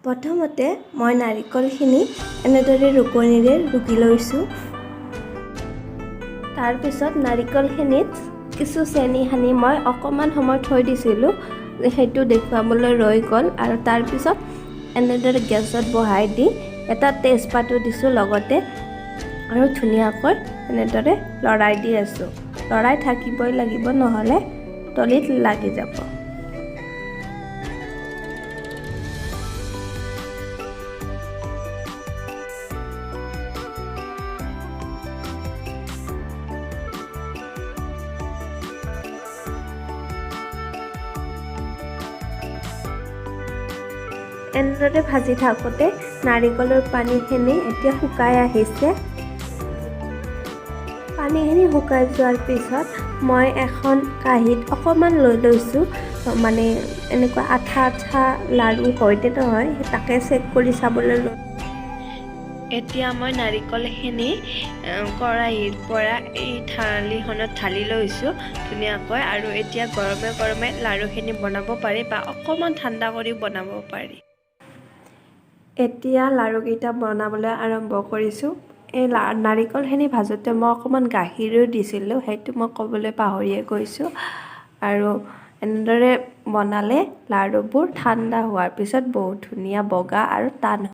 প্ৰথমতে মই নাৰিকলখিনি এনেদৰে ৰুকনিৰে ৰুকি লৈছোঁ। তাৰপিছত নাৰিকলখিনিত কিছু চেনি সানি মই অকণমান সময় থৈ দিছিলোঁ, সেইটো দেখুৱাবলৈ ৰৈ গ'ল। আৰু তাৰপিছত এনেদৰে গেছত বহাই দি এটা তেজপাতো দিছোঁ লগতে, আৰু ধুনীয়াকৈ এনেদৰে লৰাই দি আছোঁ। লৰাই থাকিবই লাগিব, নহ'লে তলিত লাগি যাব। এনেদৰে ভাজি থাকোঁতে নাৰিকলৰ পানীখিনি এতিয়া শুকাই আহিছে। পানীখিনি শুকাই যোৱাৰ পিছত মই এখন কাঁহীত অকণমান লৈ লৈছোঁ, মানে এনেকুৱা আঠা আঠা লাড়ু হয়নে নহয় তাকে চেক কৰি চাবলৈ লৈ। এতিয়া মই নাৰিকলখিনি কেৰাহীৰ পৰা এই থালিখনত ঢালি লৈছোঁ ধুনীয়াকৈ। আৰু এতিয়া গৰমে গৰমে লাড়ুখিনি বনাব পাৰি বা অকণমান ঠাণ্ডা কৰি বনাব পাৰি। এতিয়া লাড়ুকেইটা বনাবলৈ আৰম্ভ কৰিছোঁ। এই নাৰিকলখিনি ভাজোঁতে মই অকণমান গাখীৰো দিছিলোঁ, সেইটো মই ক'বলৈ পাহৰিয়ে গৈছোঁ। আৰু এনেদৰে বনালে লাড়ুবোৰ ঠাণ্ডা হোৱাৰ পিছত বহুত ধুনীয়া বগা আৰু টান হয়।